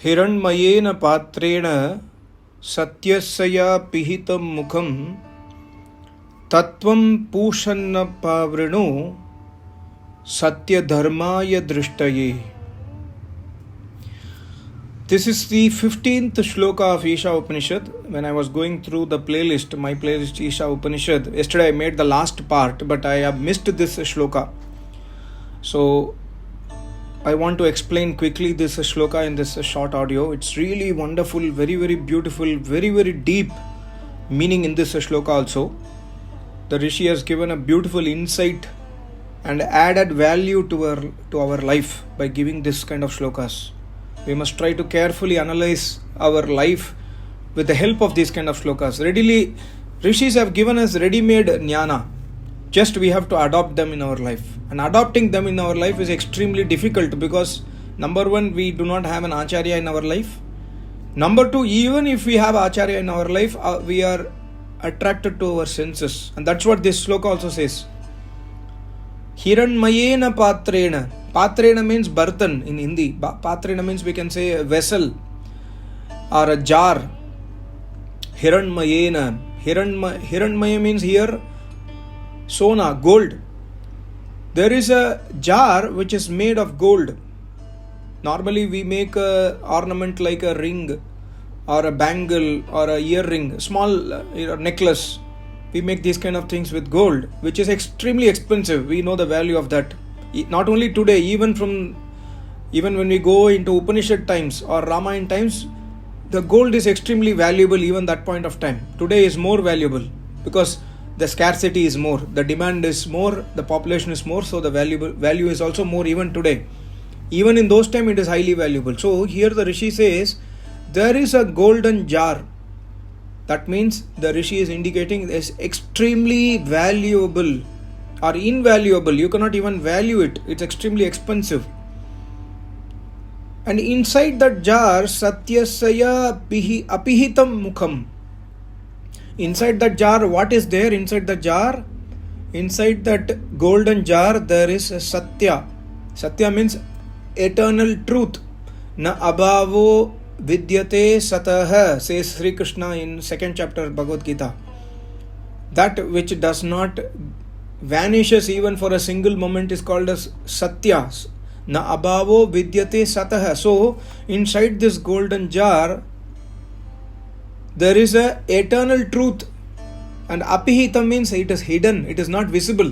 हिरण्मयेन पात्रेण सत्यस्या पिहितं मुखं तत्त्वं पूषन्न पावृणु satyadharmaya drishthaye. This is the 15th Shloka of Isha Upanishad. When I was going through the playlist, my playlist Isha Upanishad, yesterday I made the last part, but I have missed this Shloka. So I want to explain quickly this Shloka in this short audio. It's really wonderful, very, very beautiful, very, very deep meaning in this Shloka also. The Rishi has given a beautiful insight and added value to our life by giving this kind of shlokas. We must try to carefully analyze our life with the help of these kind of shlokas. Readily, Rishis have given us ready-made jnana. Just we have to adopt them in our life. And adopting them in our life is extremely difficult because number one, we do not have an acharya in our life. Number two, even if we have acharya in our life, we are attracted to our senses. And that's what this shloka also says. Hiranmayena patrena. Patrena means bartan in Hindi. Patrena means we can say a vessel or a jar. Hiranmayena. Hiranmaya means here sona, gold. There is a jar which is made of gold. Normally we make a ornament like a ring or a bangle or a earring, small necklace. We make these kind of things with gold, which is extremely expensive. We know the value of that. Not only today, even when we go into Upanishad times or Ramayana times, the gold is extremely valuable even that point of time. Today is more valuable because the scarcity is more, the demand is more, the population is more, so the value is also more even today. Even in those times, it is highly valuable. So here the Rishi says, there is a golden jar. That means the Rishi is indicating is extremely valuable or invaluable. You cannot even value it. It's extremely expensive. And inside that jar, satyasya apihitam mukham. Inside that jar, what is there inside the jar? Inside that golden jar, there is a satya. Satya means eternal truth. Na abhavo vidyate satah, says Sri Krishna in 2nd chapter Bhagavad Gita. That which does not vanishes even for a single moment is called as satya. Na abhavo vidyate satah. So inside this golden jar there is a eternal truth, and apihita means it is hidden, it is not visible.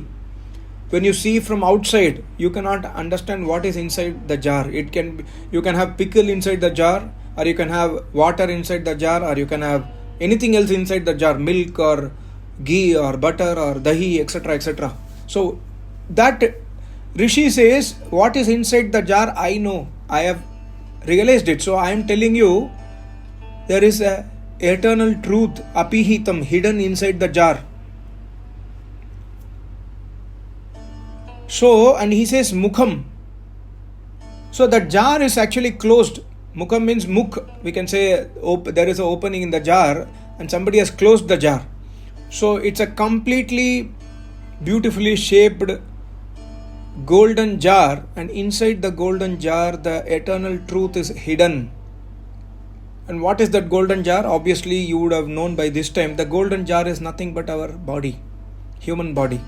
When you see from outside, you cannot understand what is inside the jar. You can have pickle inside the jar, or you can have water inside the jar, or you can have anything else inside the jar, milk or ghee or butter or dahi, etc., etc. So that Rishi says, what is inside the jar, I know, I have realized it. So I am telling you, there is a eternal truth, apihitam, hidden inside the jar. So, and he says mukham. So that jar is actually closed. Mukham means mukh. We can say there is an opening in the jar and somebody has closed the jar. So it's a completely beautifully shaped golden jar, and inside the golden jar the eternal truth is hidden. And what is that golden jar? Obviously you would have known by this time. The golden jar is nothing but our body, human body.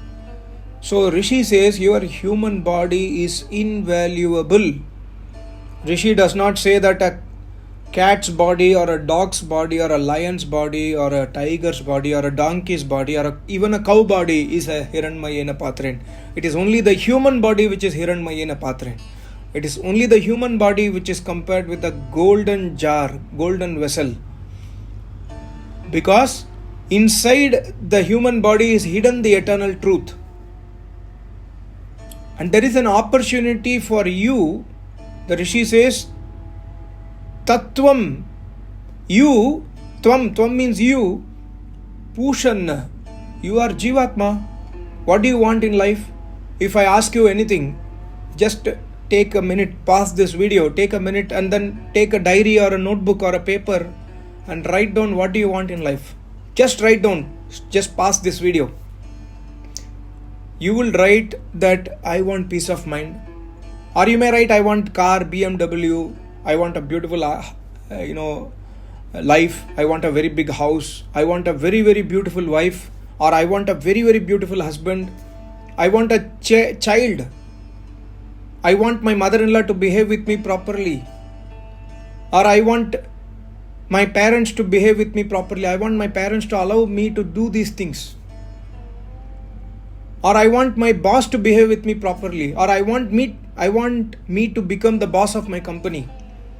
So Rishi says your human body is invaluable. Rishi does not say that a cat's body or a dog's body or a lion's body or a tiger's body or a donkey's body or even a cow body is a hiranmayena patren. It is only the human body which is hiranmayena patren. It is only the human body which is compared with a golden jar, golden vessel. Because inside the human body is hidden the eternal truth. And there is an opportunity for you. The Rishi says, Tattvam, you, Tvam means you, Pushan, you are Jivatma. What do you want in life? If I ask you anything, just take a minute, pause this video, take a minute and then take a diary or a notebook or a paper and write down what do you want in life. Just write down, just pause this video. You will write that I want peace of mind. Or you may write I want car, BMW, I want a beautiful, life. I want a very big house. I want a very, very beautiful wife. Or I want a very, very beautiful husband. I want a child. I want my mother-in-law to behave with me properly. Or I want my parents to behave with me properly. I want my parents to allow me to do these things. Or I want my boss to behave with me properly. Or I want me to become the boss of my company.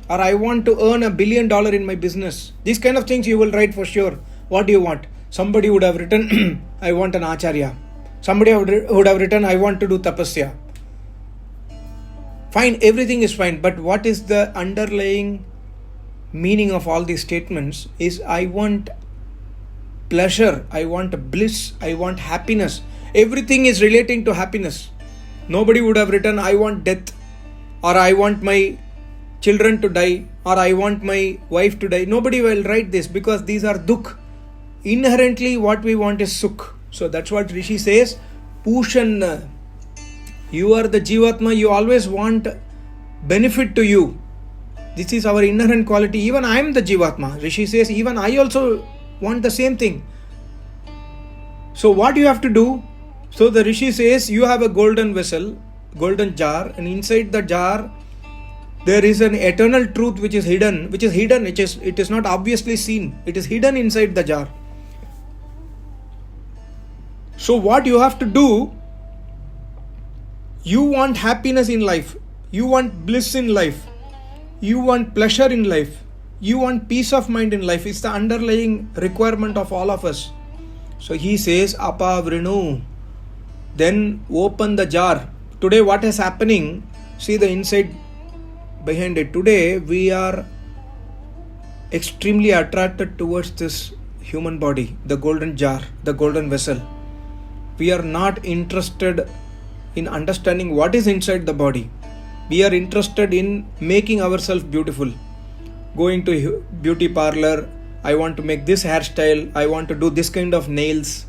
Or I want to earn $1 billion in my business. These kind of things you will write for sure. What do you want? Somebody would have written, I want an acharya. Somebody would have written, I want to do tapasya. Fine, everything is fine. But what is the underlying meaning of all these statements is I want pleasure, I want bliss, I want happiness. Everything is relating to happiness. Nobody would have written, I want death, or I want my children to die, or I want my wife to die. Nobody will write this because these are dukh. Inherently what we want is sukh. So that's what Rishi says, Pushan, you are the Jivatma, you always want benefit to you. This is our inherent quality. Even I am the Jivatma. Rishi says, even I also want the same thing. So what do you have to do? So the Rishi says, you have a golden vessel, golden jar, and inside the jar there is an eternal truth which is hidden. It is not obviously seen. It is hidden inside the jar. So what you have to do, you want happiness in life, you want bliss in life, you want pleasure in life, you want peace of mind in life. It's the underlying requirement of all of us. So he says, Apavrinu, then open the jar. Today what is happening, see the inside behind it. Today we are extremely attracted towards this human body, the golden jar, the golden vessel. We are not interested in understanding what is inside the body. We are interested in making ourselves beautiful. Going to beauty parlor, I want to make this hairstyle, I want to do this kind of nails,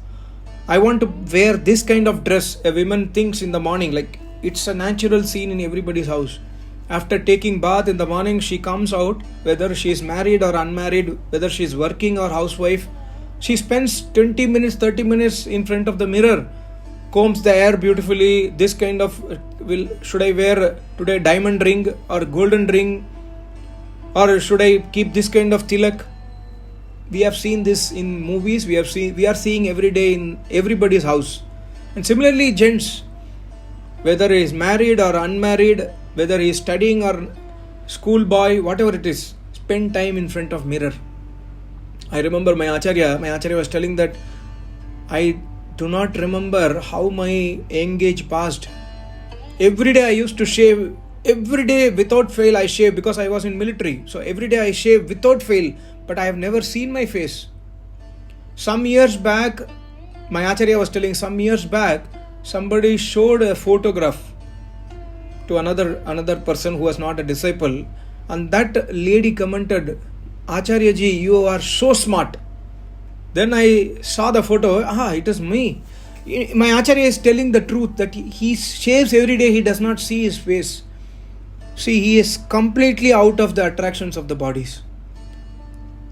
I want to wear this kind of dress. A woman thinks in the morning, like it's a natural scene in everybody's house. After taking bath in the morning, she comes out, whether she is married or unmarried, whether she is working or housewife, she spends 20 minutes, 30 minutes in front of the mirror, combs the hair beautifully. This kind of, should I wear today diamond ring or golden ring, or should I keep this kind of tilak? We have seen this in movies, we are seeing every day in everybody's house. And similarly, gents, whether he is married or unmarried, whether he is studying or schoolboy, whatever it is, spend time in front of mirror. I remember my Acharya was telling that I do not remember how my young age passed. Every day I used to shave. Every day without fail I shave because I was in military. So every day I shave without fail. But I have never seen my face. Some years back, my Acharya was telling, somebody showed a photograph to another person who was not a disciple. And that lady commented, Acharya ji, you are so smart. Then I saw the photo, it is me. My Acharya is telling the truth that he shaves every day, he does not see his face. See, he is completely out of the attractions of the bodies.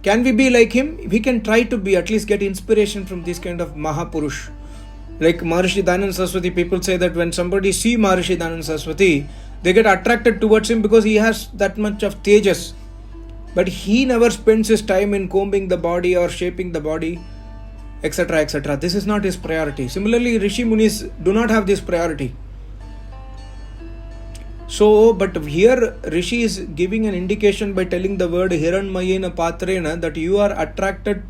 Can we be like him? We can try to be, at least get inspiration from this kind of Mahapurush. Like Maharishi Dayananda Saraswati, people say that when somebody see Maharishi Dayananda Saraswati, they get attracted towards him because he has that much of tejas. But he never spends his time in combing the body or shaping the body, etc., etc. This is not his priority. Similarly, Rishi Munis do not have this priority. So, but here Rishi is giving an indication by telling the word Hiranmayena Patrena that you are attracted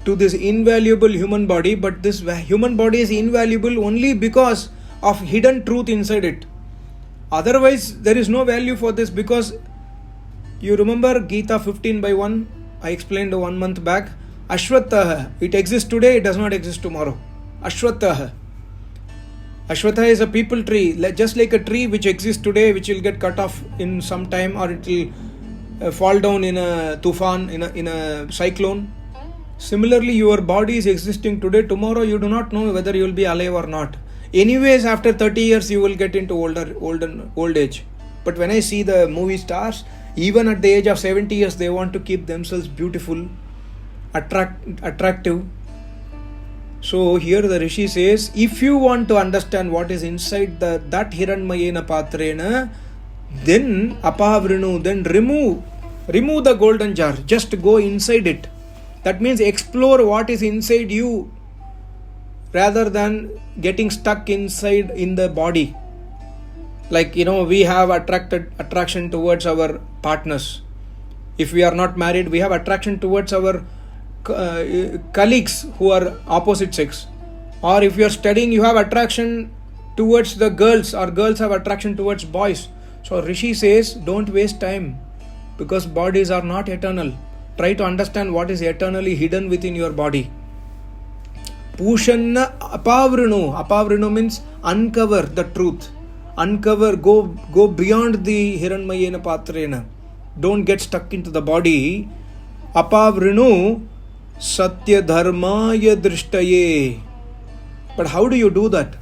to this invaluable human body, but this human body is invaluable only because of hidden truth inside it. Otherwise, there is no value for this, because you remember Gita 15:1? I explained 1 month back. Ashwatha, it exists today, it does not exist tomorrow. Ashwatha. Ashwatha is a people tree, just like a tree which exists today, which will get cut off in some time, or it will fall down in a tufan, in a cyclone. Similarly, your body is existing today. Tomorrow you do not know whether you will be alive or not. Anyways, after 30 years you will get into old age. But when I see the movie stars, even at the age of 70 years, they want to keep themselves beautiful, attractive. So here the Rishi says, if you want to understand what is inside that Hiranmayena Patrena, then apavrinu, then remove the golden jar. Just go inside it. That means explore what is inside you, rather than getting stuck inside in the body. Like, we have attraction towards our partners. If we are not married, we have attraction towards our colleagues who are opposite sex. Or if you are studying, you have attraction towards the girls, or girls have attraction towards boys. So Rishi says, don't waste time, because bodies are not eternal. Try to understand what is eternally hidden within your body. Pushanna apavrinu. Apavrinu means uncover the truth. Uncover, go beyond the Hiranmayena Patrena. Don't get stuck into the body. Apavrinu satya dharmaya drishtaye. But how do you do that?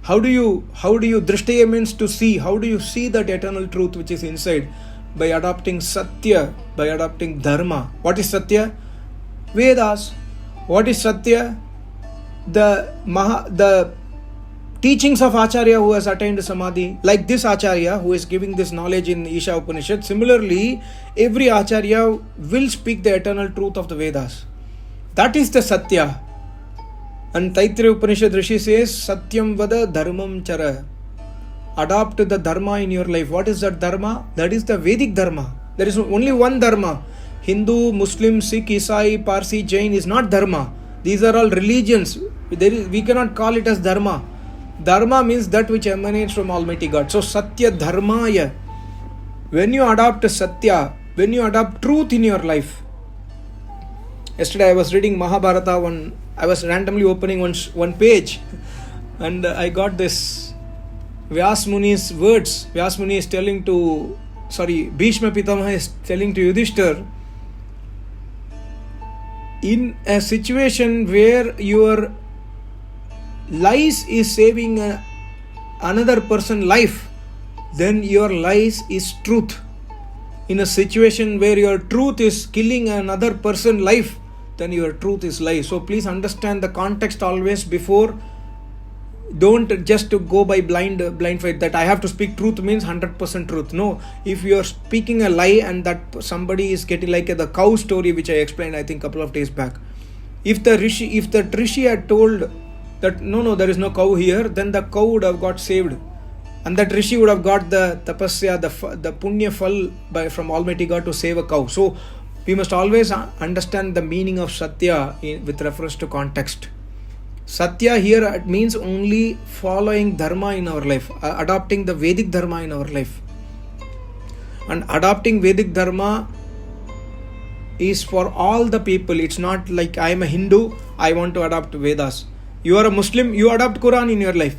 How do you drishtaye means to see. How do you see that eternal truth which is inside? By adopting satya, by adopting dharma. What is satya? Vedas. What is satya? The teachings of Acharya who has attained Samadhi, like this Acharya who is giving this knowledge in Isha Upanishad. Similarly, every Acharya will speak the eternal truth of the Vedas. That is the Satya. And Taittiriya Upanishad Rishi says, Satyam vada dharmam chara. Adopt the dharma in your life. What is that dharma? That is the Vedic dharma. There is only one dharma. Hindu, Muslim, Sikh, Isai, Parsi, Jain is not dharma. These are all religions. We cannot call it as dharma. Dharma means that which emanates from Almighty God. So Satya Dharmaya. When you adopt Satya, when you adopt truth in your life. Yesterday I was reading Mahabharata. I was randomly opening one page, and I got this Vyas Muni's words. Vyas Muni is telling to, Bhishma Pitamaha is telling to Yudhishthir, in a situation where your lies is saving another person's life, then your lies is truth. In a situation where your truth is killing another person's life, then your truth is lie. So please understand the context always before. Don't just go by blind faith that I have to speak truth means 100% truth. No, if you are speaking a lie and that somebody is getting, like the cow story which I explained I think a couple of days back. If the Rishi had told that no, there is no cow here, then the cow would have got saved, and that Rishi would have got the tapasya, the punya phal from Almighty God to save a cow. So we must always understand the meaning of Satya with reference to context. Satya here means only following dharma in our life, adopting the Vedic dharma in our life. And adopting Vedic dharma is for all the people. It's not like I am a Hindu, I want to adopt Vedas. You are a Muslim, you adopt Quran in your life.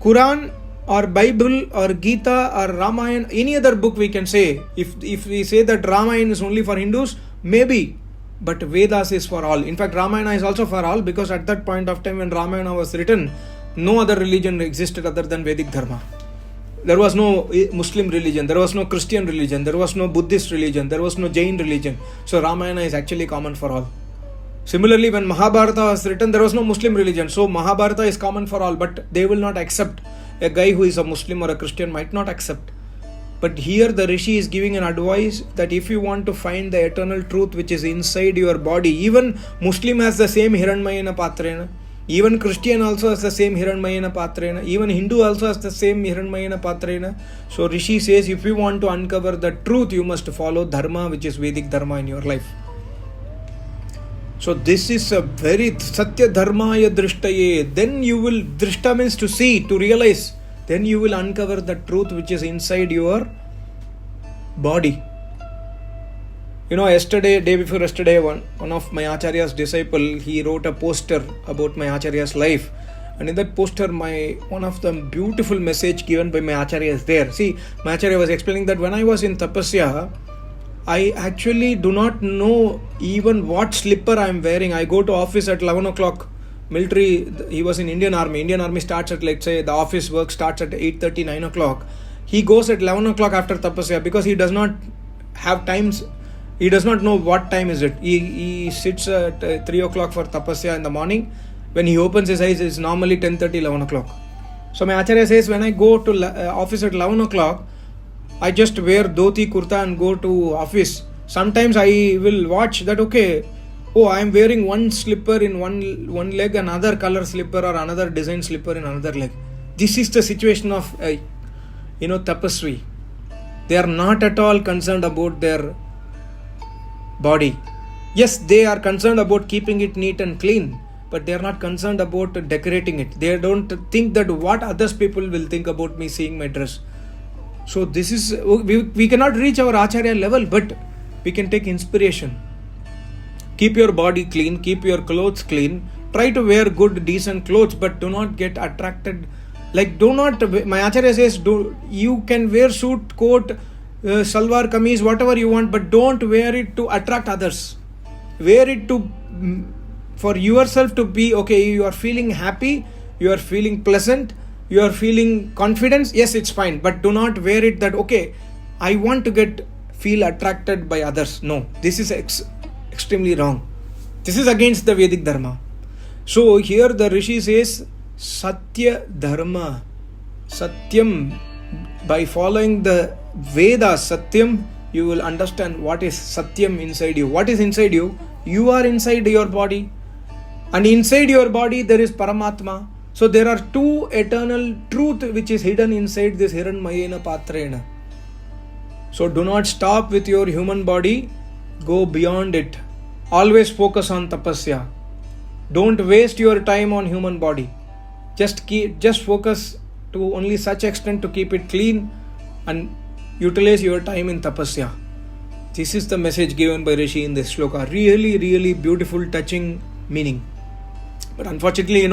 Quran or Bible or Gita or Ramayana, any other book we can say. If we say that Ramayana is only for Hindus, maybe. But Vedas is for all. In fact, Ramayana is also for all, because at that point of time when Ramayana was written, no other religion existed other than Vedic Dharma. There was no Muslim religion, there was no Christian religion, there was no Buddhist religion, there was no Jain religion. So Ramayana is actually common for all. Similarly, when Mahabharata was written, there was no Muslim religion. So Mahabharata is common for all, but they will not accept. A guy who is a Muslim or a Christian might not accept. But here the Rishi is giving an advice that if you want to find the eternal truth which is inside your body, even Muslim has the same Hiranmayena Patrena, even Christian also has the same Hiranmayena Patrena, even Hindu also has the same Hiranmayena Patrena. So Rishi says, if you want to uncover the truth, you must follow Dharma, which is Vedic Dharma in your life. So this is a very Satya Dharmaya Drishtaye. Then you will, Drishta means to see, to realize. Then you will uncover the truth which is inside your body. Day before yesterday, one of my Acharya's disciple, he wrote a poster about my Acharya's life. And in that poster, one of the beautiful message given by my Acharya is there. See, my Acharya was explaining that when I was in Tapasya, I actually do not know even what slipper I am wearing. I go to office at 11 o'clock. military, he was in Indian Army starts at, let's say, the office work starts at 8:30, 9 o'clock. He goes at 11 o'clock after tapasya because he does not have times. He does not know what time is it. He sits at 3 o'clock for tapasya in the morning. When he opens his eyes, it's normally 10:30, 11 o'clock. So my Acharya says, when I go to office at 11 o'clock, I just wear dhoti, kurta and go to office. Sometimes I will watch that, okay, I am wearing one slipper in one leg, another color slipper or another design slipper in another leg. This is the situation of, tapasvi. They are not at all concerned about their body. Yes, they are concerned about keeping it neat and clean, but they are not concerned about decorating it. They don't think that what others people will think about me seeing my dress. So this is, we cannot reach our Acharya level, but we can take inspiration. Keep your body clean, keep your clothes clean, try to wear good decent clothes, but do not get attracted. My Acharya says, you can wear suit, coat, salwar, kameez, whatever you want, but don't wear it to attract others. Wear it for yourself to be, okay, you are feeling happy, you are feeling pleasant, you are feeling confidence. Yes, it's fine, but do not wear it that, okay, I want to feel attracted by others. No, this is extremely wrong. This is against the Vedic Dharma. So here the Rishi says, Satya Dharma, Satyam. By following the Vedas, Satyam, you will understand what is Satyam inside you. What is inside you? You are inside your body. And inside your body there is Paramatma. So there are two eternal truth which is hidden inside this Hiranmayena Patrena. So do not stop with your human body. Go beyond it. Always focus on tapasya. Don't waste your time on human body. Just focus to only such extent to keep it clean and utilize your time in tapasya. This is the message given by Rishi in this shloka. Really, really beautiful, touching meaning. But unfortunately,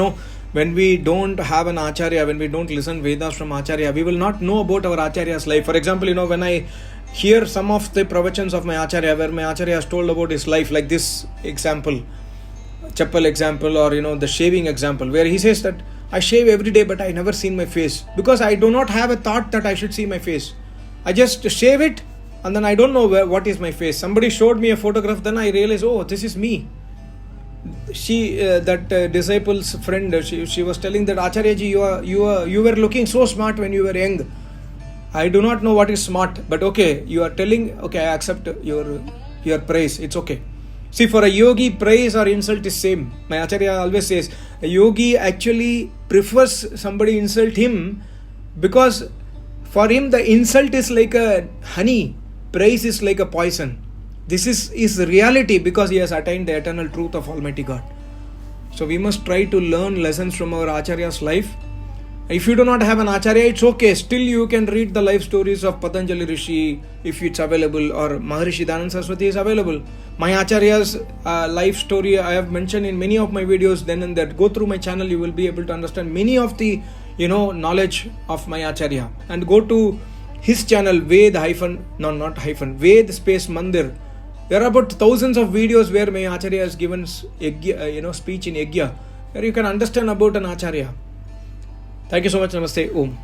when we don't have an Acharya, when we don't listen Vedas from Acharya, we will not know about our Acharya's life. For example, when I hear some of the pravachans of my Acharya, where my Acharya has told about his life, like this example, chappal example, or the shaving example, where he says that I shave every day but I never seen my face because I do not have a thought that I should see my face. I just shave it and then I don't know what is my face. Somebody showed me a photograph, then I realized, this is me. That disciple's friend, she was telling that, Acharya ji, you were looking so smart when you were young. I do not know what is smart, but okay, you are telling, okay, I accept your praise, it's okay. See, for a yogi, praise or insult is same. My Acharya always says, a yogi actually prefers somebody insult him because for him the insult is like a honey, praise is like a poison. This is reality because he has attained the eternal truth of Almighty God. So we must try to learn lessons from our Acharya's life. If you do not have an Acharya, it's okay. Still you can read the life stories of Patanjali Rishi if it's available, or Maharishi Dayananda Saraswati is available. My Acharya's life story I have mentioned in many of my videos then and there. Go through my channel, you will be able to understand many of the knowledge of my Acharya. And go to his channel, Ved space Mandir. There are about thousands of videos where my Acharya has given speech in Yagya, where you can understand about an Acharya. Thank you so much. Namaste. Om.